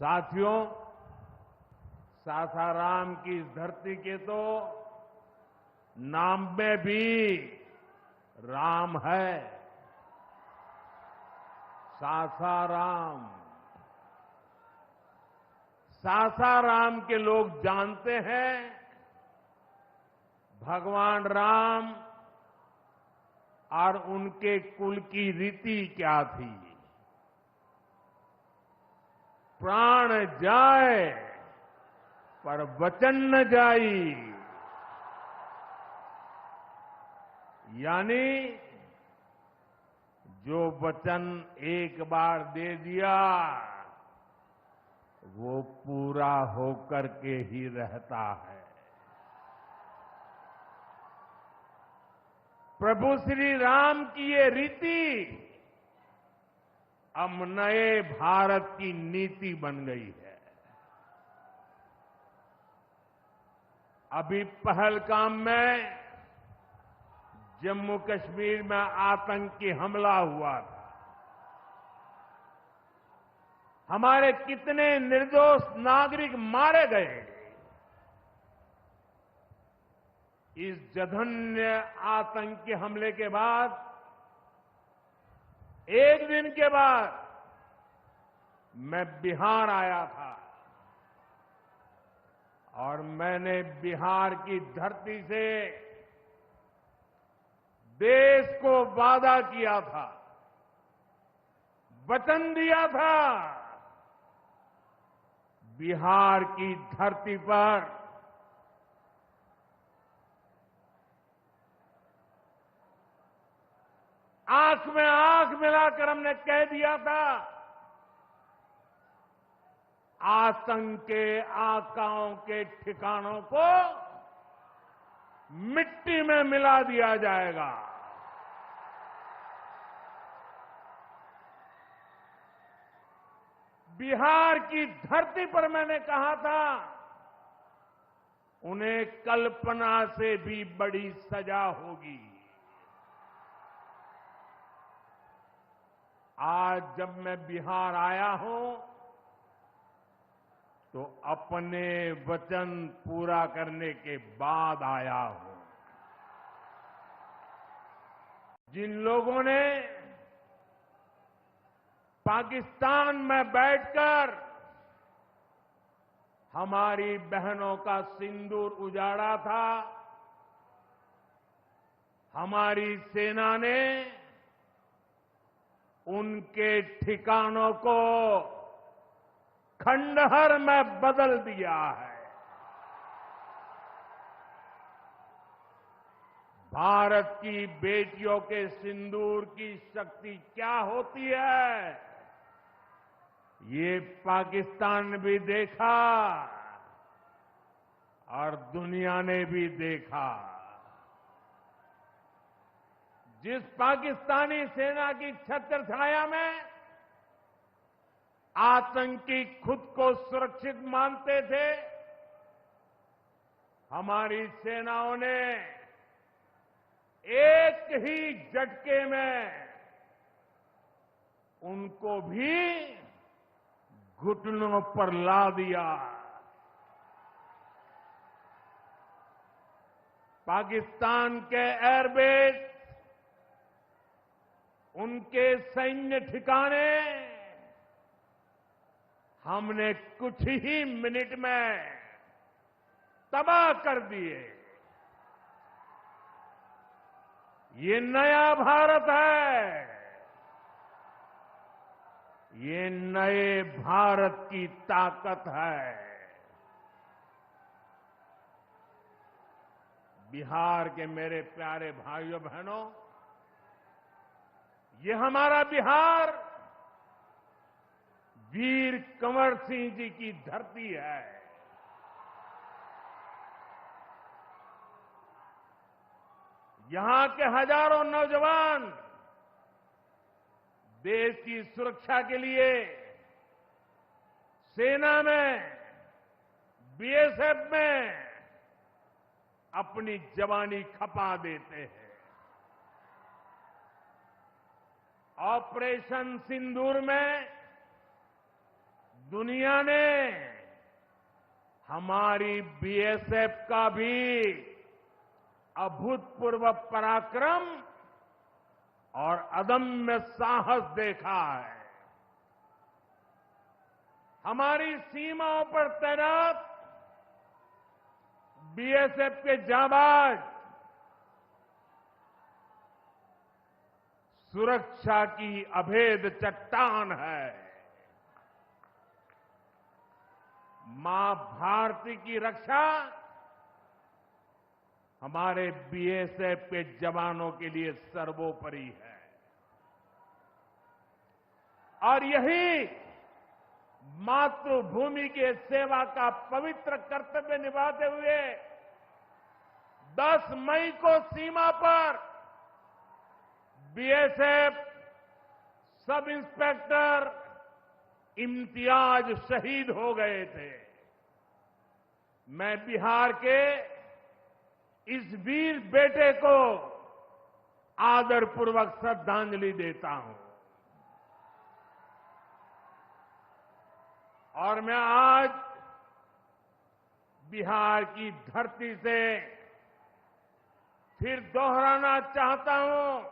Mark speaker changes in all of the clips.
Speaker 1: साथियों, सासाराम की इस धरती के तो नाम में भी राम है। सासाराम। सासाराम के लोग जानते हैं भगवान राम और उनके कुल की रीति क्या थी। प्राण जाए पर वचन न जाई, यानी जो वचन एक बार दे दिया वो पूरा होकर के ही रहता है। प्रभु श्री राम की ये रीति अब नए भारत की नीति बन गई है। अभी पहलगाम में जम्मू कश्मीर में आतंकी हमला हुआ था। हमारे कितने निर्दोष नागरिक मारे गए। इस जघन्य आतंकी हमले के बाद एक दिन के बाद मैं बिहार आया था और मैंने बिहार की धरती से देश को वादा किया था, वचन दिया था, बिहार की धरती पर आंख में आंख मिलाकर हमने कह दिया था, आतंक के आकाओं के ठिकानों को मिट्टी में मिला दिया जाएगा। बिहार की धरती पर मैंने कहा था, उन्हें कल्पना से भी बड़ी सजा होगी। आज जब मैं बिहार आया हूं तो अपने वचन पूरा करने के बाद आया हूं। जिन लोगों ने पाकिस्तान में बैठकर हमारी बहनों का सिंदूर उजाड़ा था, हमारी सेना ने उनके ठिकानों को खंडहर में बदल दिया है। भारत की बेटियों के सिंदूर की शक्ति क्या होती है, ये पाकिस्तान ने भी देखा और दुनिया ने भी देखा। जिस पाकिस्तानी सेना की छत्र छाया में आतंकी खुद को सुरक्षित मानते थे, हमारी सेनाओं ने एक ही झटके में उनको भी घुटनों पर ला दिया। पाकिस्तान के एयरबेस, उनके सैन्य ठिकाने हमने कुछ ही मिनट में तबाह कर दिए। ये नया भारत है, ये नए भारत की ताकत है। बिहार के मेरे प्यारे भाइयों बहनों, ये हमारा बिहार वीर कंवर सिंह जी की धरती है। यहां के हजारों नौजवान देश की सुरक्षा के लिए सेना में, बीएसएफ में अपनी जवानी खपा देते हैं। ऑपरेशन सिंदूर में दुनिया ने हमारी बीएसएफ का भी अभूतपूर्व पराक्रम और अदम्य साहस देखा है। हमारी सीमाओं पर तैनात बीएसएफ के जाबाज सुरक्षा की अभेद चट्टान है। मां भारती की रक्षा हमारे बीएसएफ के जवानों के लिए सर्वोपरि है और यही मातृभूमि के सेवा का पवित्र कर्तव्य निभाते हुए 10 मई को सीमा पर बीएसएफ सब इंस्पेक्टर इम्तियाज शहीद हो गए थे। मैं बिहार के इस वीर बेटे को आदरपूर्वक श्रद्धांजलि देता हूं और मैं आज बिहार की धरती से फिर दोहराना चाहता हूं,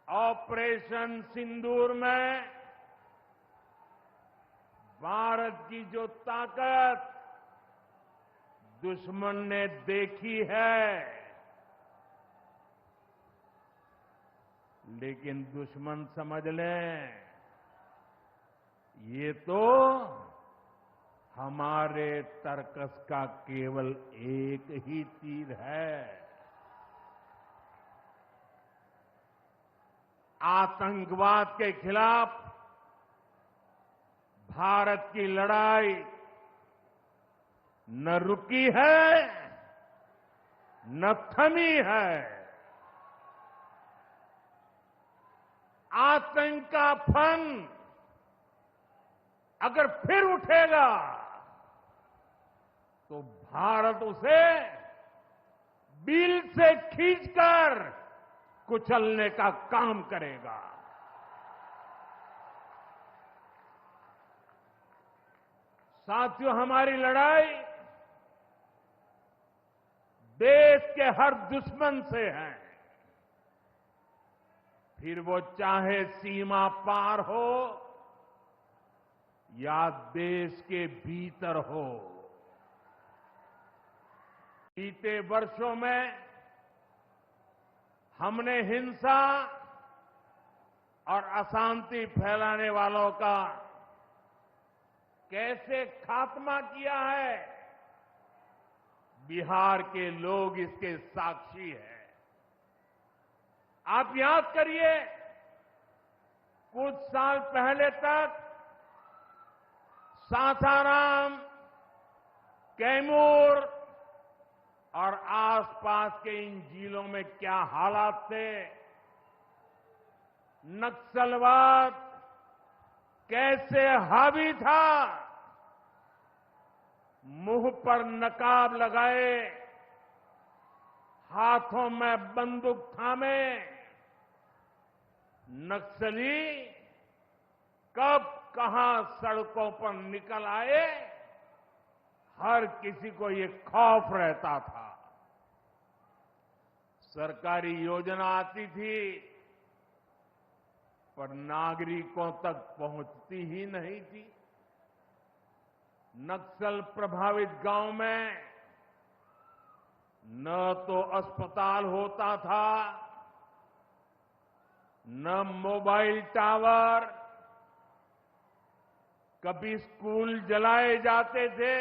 Speaker 1: ऑपरेशन सिंदूर में भारत की जो ताकत दुश्मन ने देखी है, लेकिन दुश्मन समझ लें ये तो हमारे तर्कस का केवल एक ही तीर है। आतंकवाद के खिलाफ भारत की लड़ाई न रुकी है न थमी है। आतंक का फन अगर फिर उठेगा तो भारत उसे बिल से खींचकर कुचलने का काम करेगा। साथियों, हमारी लड़ाई देश के हर दुश्मन से है, फिर वो चाहे सीमा पार हो या देश के भीतर हो। बीते वर्षों में हमने हिंसा और अशांति फैलाने वालों का कैसे खात्मा किया है, बिहार के लोग इसके साक्षी हैं। आप याद करिए, कुछ साल पहले तक सासाराम, कैमूर और आसपास के इन जिलों में क्या हालात थे। नक्सलवाद कैसे हावी था, मुंह पर नकाब लगाए, हाथों में बंदूक थामे नक्सली कब कहां सड़कों पर निकल आए, हर किसी को ये खौफ रहता था। सरकारी योजना आती थी पर नागरिकों तक पहुंचती ही नहीं थी। नक्सल प्रभावित गांव में न तो अस्पताल होता था, न मोबाइल टावर, कभी स्कूल जलाए जाते थे,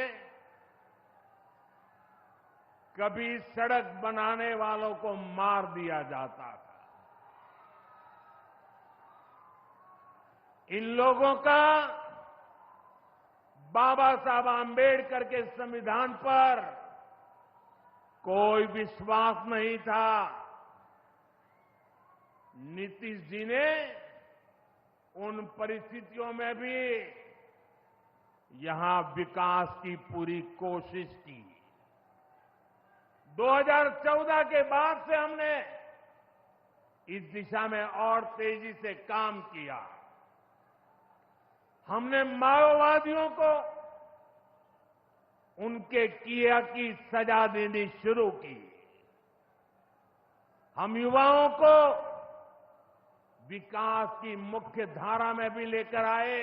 Speaker 1: कभी सड़क बनाने वालों को मार दिया जाता था। इन लोगों का बाबा साहब आंबेडकर के संविधान पर कोई विश्वास नहीं था। नीतीश जी ने उन परिस्थितियों में भी यहां विकास की पूरी कोशिश की। 2014 के बाद से हमने इस दिशा में और तेजी से काम किया। हमने माओवादियों को उनके किया की सजा देनी शुरू की। हम युवाओं को विकास की मुख्य धारा में भी लेकर आए।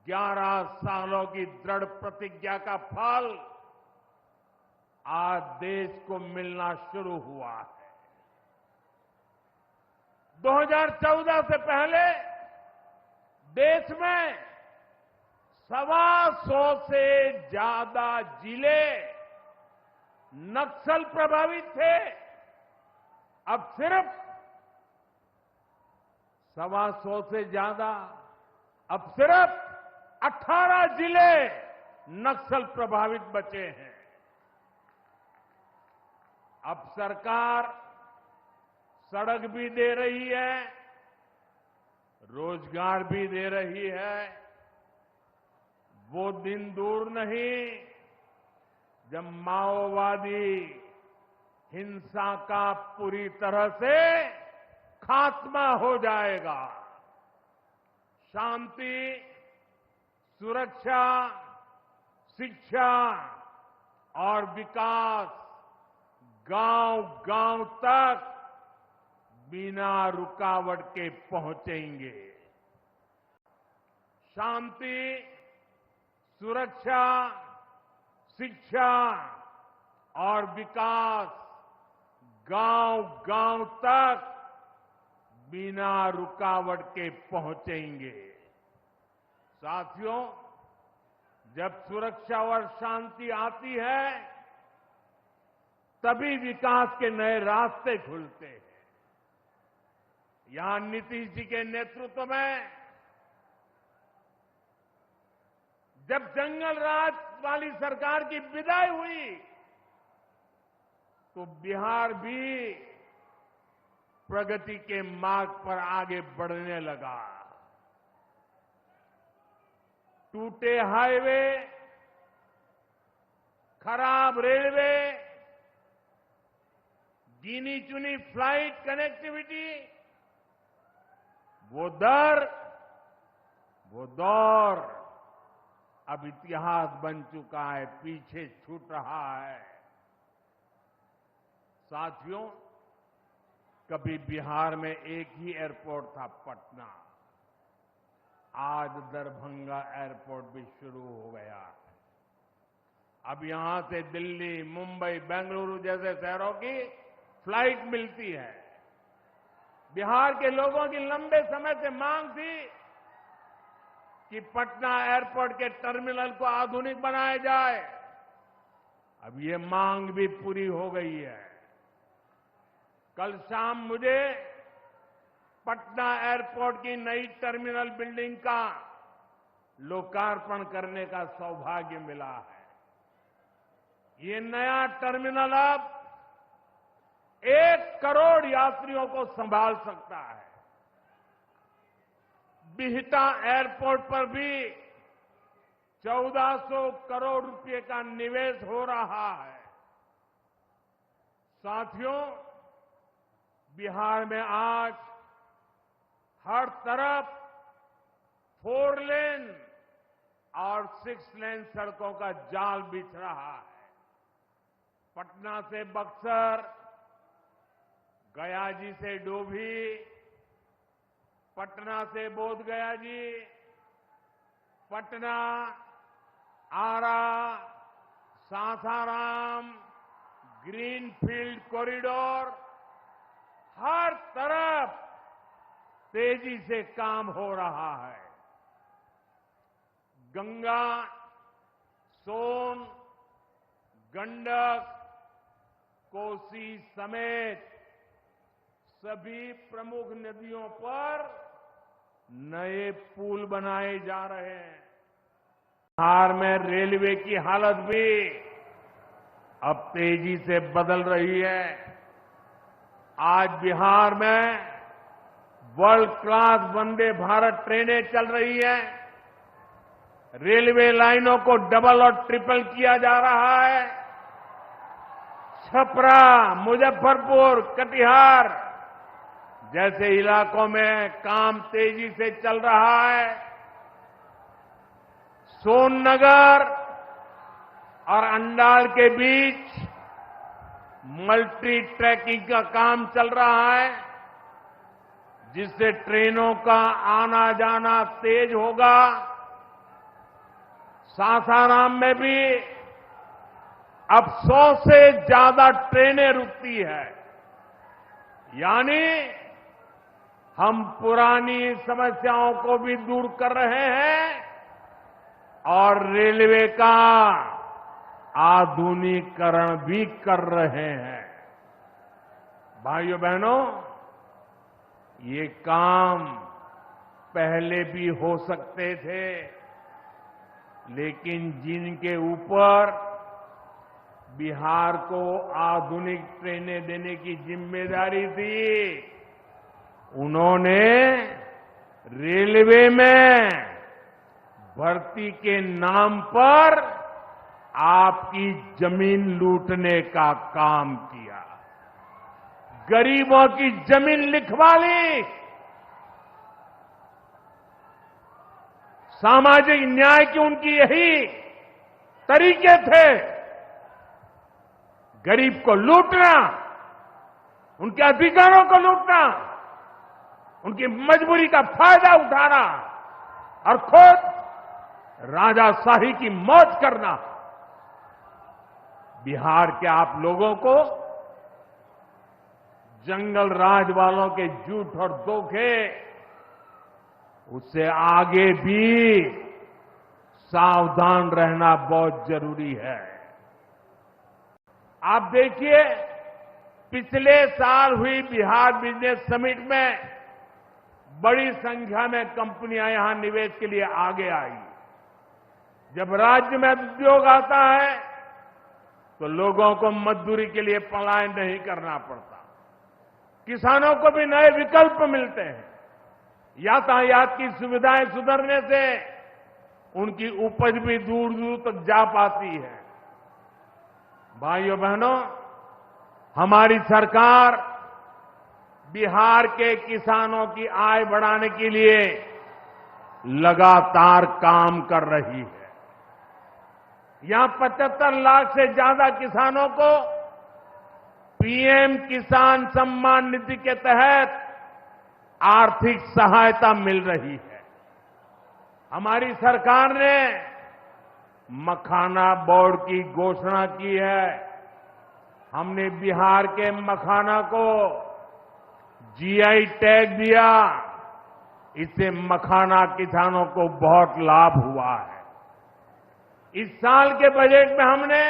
Speaker 1: 11 सालों की दृढ़ प्रतिज्ञा का फल आज देश को मिलना शुरू हुआ है। 2014 से पहले देश में 125 से ज्यादा जिले नक्सल प्रभावित थे। अब सिर्फ 125 से ज्यादा, अब सिर्फ 18 जिले नक्सल प्रभावित बचे हैं। अब सरकार सड़क भी दे रही है, रोजगार भी दे रही है। वो दिन दूर नहीं जब माओवादी हिंसा का पूरी तरह से खात्मा हो जाएगा। शांति, सुरक्षा, शिक्षा और विकास गांव-गांव तक बिना रुकावट के पहुंचेंगे। शांति, सुरक्षा, शिक्षा और विकास गांव-गांव तक बिना रुकावट के पहुंचेंगे। साथियों, जब सुरक्षा और शांति आती है तभी विकास के नए रास्ते खुलते हैं। यहां नीतीश जी के नेतृत्व में जब जंगल राज वाली सरकार की विदाई हुई तो बिहार भी प्रगति के मार्ग पर आगे बढ़ने लगा। टूटे हाईवे, खराब रेलवे, गिनी चुनी फ्लाइट कनेक्टिविटी, वो दौर अब इतिहास बन चुका है, पीछे छूट रहा है। साथियों, कभी बिहार में एक ही एयरपोर्ट था, पटना। आज दरभंगा एयरपोर्ट भी शुरू हो गया है। अब यहां से दिल्ली, मुंबई, बेंगलुरु जैसे शहरों की फ्लाइट मिलती है। बिहार के लोगों की लंबे समय से मांग थी कि पटना एयरपोर्ट के टर्मिनल को आधुनिक बनाया जाए। अब ये मांग भी पूरी हो गई है। कल शाम मुझे पटना एयरपोर्ट की नई टर्मिनल बिल्डिंग का लोकार्पण करने का सौभाग्य मिला है। ये नया टर्मिनल अब 1 करोड़ यात्रियों को संभाल सकता है। बिहटा एयरपोर्ट पर भी 1400 करोड़ रुपए का निवेश हो रहा है। साथियों, बिहार में आज हर तरफ 4 लेन और 6 लेन सड़कों का जाल बिछ रहा है। पटना से बक्सर, गया जी से डोभी, पटना से बोधगया जी, पटना, आरा, सासाराम, ग्रीनफील्ड कॉरिडोर, हर तरफ तेजी से काम हो रहा है। गंगा, सोन, गंडक, कोसी समेत सभी प्रमुख नदियों पर नए पुल बनाए जा रहे हैं। बिहार में रेलवे की हालत भी अब तेजी से बदल रही है। आज बिहार में वर्ल्ड क्लास वंदे भारत ट्रेनें चल रही हैं। रेलवे लाइनों को डबल और ट्रिपल किया जा रहा है। छपरा, मुजफ्फरपुर, कटिहार जैसे इलाकों में काम तेजी से चल रहा है, सोननगर और अंडाल के बीच मल्टी ट्रैकिंग का काम चल रहा है, जिससे ट्रेनों का आना जाना तेज होगा। सासाराम में भी अब 100 से ज्यादा ट्रेनें रुकती है, यानी हम पुरानी समस्याओं को भी दूर कर रहे हैं और रेलवे का आधुनिकीकरण भी कर रहे हैं। भाइयों बहनों, ये काम पहले भी हो सकते थे, लेकिन जिनके ऊपर बिहार को आधुनिक ट्रेनें देने की जिम्मेदारी थी, उन्होंने रेलवे में भर्ती के नाम पर आपकी जमीन लूटने का काम किया, गरीबों की जमीन लिखवा ली। सामाजिक न्याय की उनकी यही तरीके थे, गरीब को लूटना, उनके अधिकारों को लूटना, उनकी मजबूरी का फायदा उठाना और खुद राजाशाही की मौज करना। बिहार के आप लोगों को जंगल राज वालों के झूठ और धोखे, उससे आगे भी सावधान रहना बहुत जरूरी है। आप देखिए, पिछले साल हुई बिहार बिजनेस समिट में बड़ी संख्या में कंपनियां यहां निवेश के लिए आगे आई। जब राज्य में उद्योग आता है तो लोगों को मजदूरी के लिए पलायन नहीं करना पड़ता, किसानों को भी नए विकल्प मिलते हैं, यातायात की सुविधाएं सुधरने से उनकी उपज भी दूर दूर तक जा पाती है। भाइयों बहनों, हमारी सरकार बिहार के किसानों की आय बढ़ाने के लिए लगातार काम कर रही है। यहां 75 लाख से ज्यादा किसानों को पीएम किसान सम्मान निधि के तहत आर्थिक सहायता मिल रही है। हमारी सरकार ने मखाना बोर्ड की घोषणा की है। हमने बिहार के मखाना को जीआई टैग दिया, इससे मखाना किसानों को बहुत लाभ हुआ है। इस साल के बजट में हमने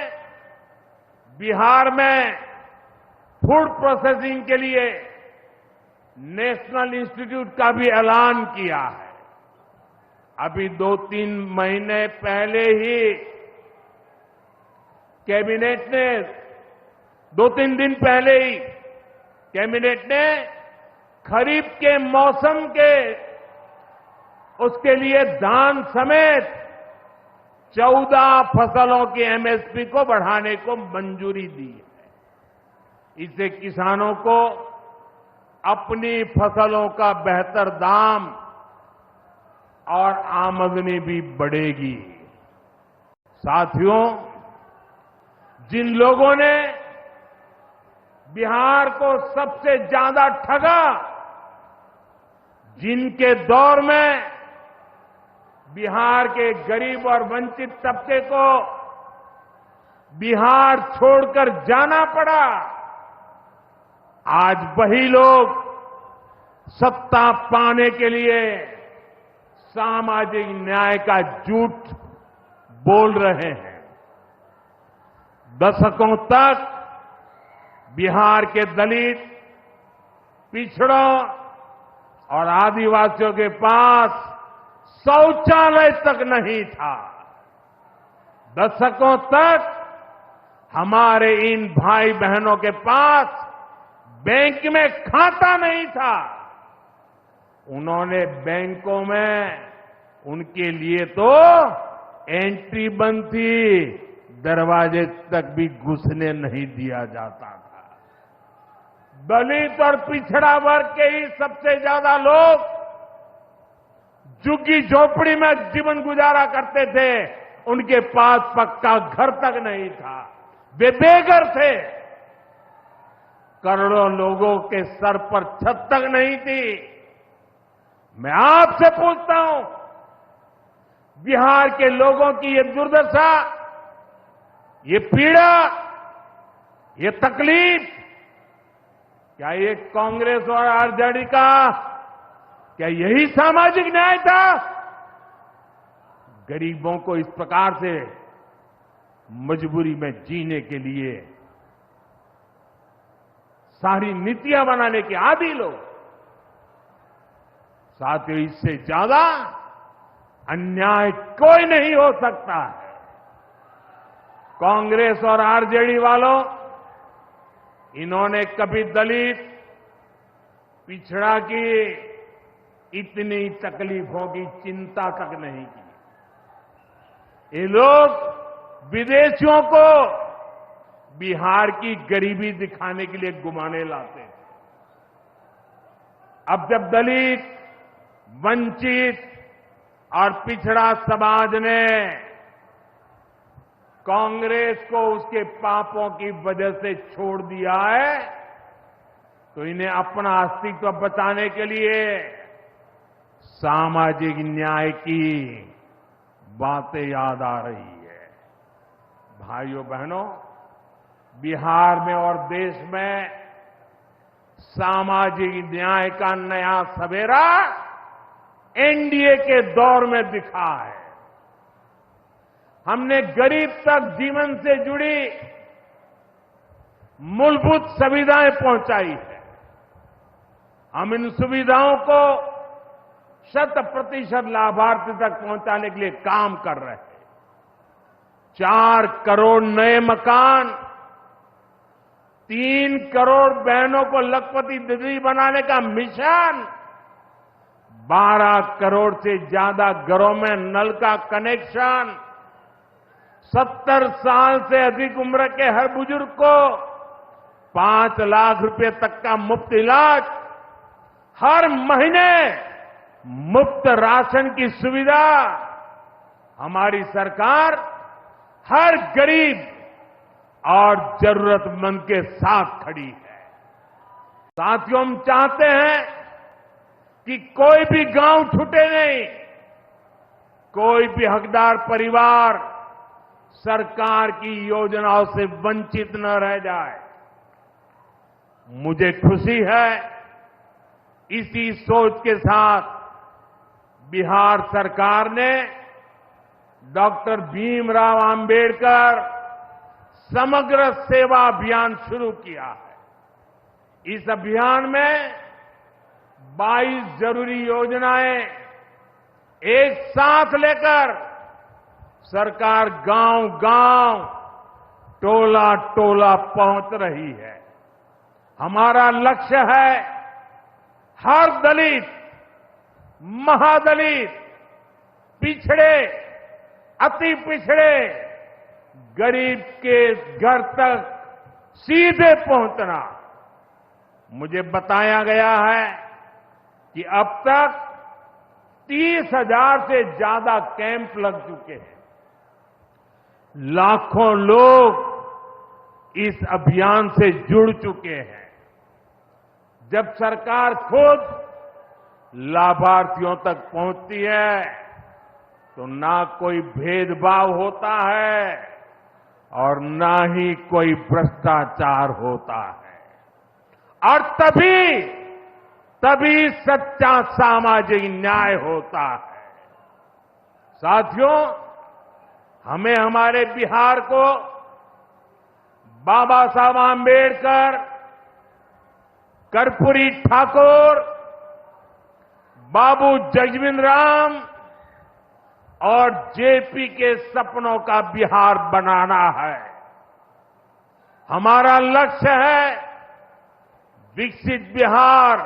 Speaker 1: बिहार में फूड प्रोसेसिंग के लिए नेशनल इंस्टीट्यूट का भी ऐलान किया है। अभी 2-3 महीने पहले ही कैबिनेट ने 2-3 दिन पहले ही कैबिनेट ने खरीफ के मौसम के उसके लिए धान समेत 14 फसलों की एमएसपी को बढ़ाने को मंजूरी दी है। इससे किसानों को अपनी फसलों का बेहतर दाम और आमदनी भी बढ़ेगी। साथियों, जिन लोगों ने बिहार को सबसे ज्यादा ठगा, जिनके दौर में बिहार के गरीब और वंचित तबके को बिहार छोड़कर जाना पड़ा, आज वही लोग सत्ता पाने के लिए सामाजिक न्याय का झूठ बोल रहे हैं। दशकों तक बिहार के दलित, पिछड़ों और आदिवासियों के पास शौचालय तक नहीं था। दशकों तक हमारे इन भाई बहनों के पास बैंक में खाता नहीं था। उन्होंने बैंकों में उनके लिए तो एंट्री बंद थी, दरवाजे तक भी घुसने नहीं दिया जाता था। दलित और पिछड़ा वर्ग के ही सबसे ज्यादा लोग झुग्गी झोपड़ी में जीवन गुजारा करते थे। उनके पास पक्का घर तक नहीं था, वे बेघर थे। करोड़ों लोगों के सर पर छत तक नहीं थी। मैं आपसे पूछता हूं, बिहार के लोगों की ये दुर्दशा, ये पीड़ा, ये तकलीफ, क्या ये कांग्रेस और आरजेडी का, क्या यही सामाजिक न्याय था? गरीबों को इस प्रकार से मजबूरी में जीने के लिए सारी नीतियां बनाने के आदी लोग। साथियों, इससे ज्यादा अन्याय कोई नहीं हो सकता है। कांग्रेस और आरजेडी वालों, इन्होंने कभी दलित, पिछड़ा की इतनी तकलीफों की चिंता तक नहीं की। ये लोग विदेशियों को बिहार की गरीबी दिखाने के लिए घुमाने लाते हैं। अब जब दलित, वंचित और पिछड़ा समाज ने कांग्रेस को उसके पापों की वजह से छोड़ दिया है, तो इन्हें अपना अस्तित्व बचाने के लिए सामाजिक न्याय की बातें याद आ रही है। भाइयों बहनों, बिहार में और देश में सामाजिक न्याय का नया सवेरा एनडीए के दौर में दिखा है। हमने गरीब तक जीवन से जुड़ी मूलभूत सुविधाएं पहुंचाई है। हम इन सुविधाओं को 100% लाभार्थी तक पहुंचाने के लिए काम कर रहे हैं। 4 करोड़ नए मकान, 3 करोड़ बहनों को लखपति दीदी बनाने का मिशन, 12 करोड़ से ज्यादा घरों में नल का कनेक्शन, 70 साल से अधिक उम्र के हर बुजुर्ग को 5 लाख रुपए तक का मुफ्त इलाज, हर महीने मुफ्त राशन की सुविधा। हमारी सरकार हर गरीब और जरूरतमंद के साथ खड़ी है। साथियों, हम चाहते हैं कि कोई भी गांव छूटे नहीं, कोई भी हकदार परिवार सरकार की योजनाओं से वंचित न रह जाए। मुझे खुशी है, इसी सोच के साथ बिहार सरकार ने डॉक्टर भीमराव अंबेडकर समग्र सेवा अभियान शुरू किया है। इस अभियान में 22 जरूरी योजनाएं एक साथ लेकर सरकार गांव-गांव, टोला-टोला पहुंच रही है। हमारा लक्ष्य है हर दलित, महादलित, पिछड़े, अति पिछड़े, गरीब के घर तक सीधे पहुंचना। मुझे बताया गया है कि अब तक 30,000 से ज्यादा कैंप लग चुके हैं। लाखों लोग इस अभियान से जुड़ चुके हैं। जब सरकार खुद लाभार्थियों तक पहुंचती है तो ना कोई भेदभाव होता है और ना ही कोई भ्रष्टाचार होता है, और तभी सच्चा सामाजिक न्याय होता है। साथियों, हमें हमारे बिहार को बाबा साहब आंबेडकर, कर्पूरी ठाकुर, बाबू जगजीवन राम और जेपी के सपनों का बिहार बनाना है। हमारा लक्ष्य है विकसित बिहार,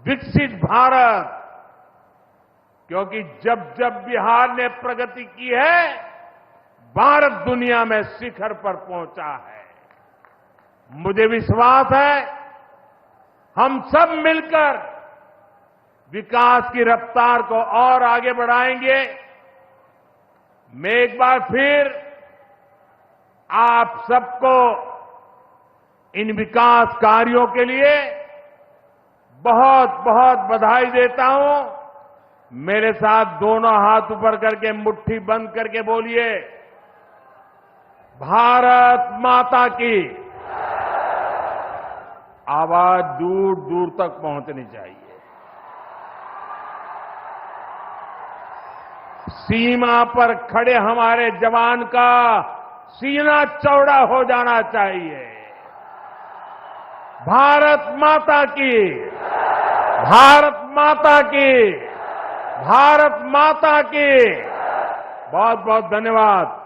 Speaker 1: विकसित भारत, क्योंकि जब जब बिहार ने प्रगति की है, भारत दुनिया में शिखर पर पहुंचा है। मुझे विश्वास है हम सब मिलकर विकास की रफ्तार को और आगे बढ़ाएंगे। मैं एक बार फिर आप सबको इन विकास कार्यों के लिए बहुत बहुत बधाई देता हूं। मेरे साथ दोनों हाथ ऊपर करके मुट्ठी बंद करके बोलिए, भारत माता की। आवाज दूर दूर तक पहुंचनी चाहिए। सीमा पर खड़े हमारे जवान का सीना चौड़ा हो जाना चाहिए। भारत माता की, भारत माता की, भारत माता की। बहुत बहुत धन्यवाद।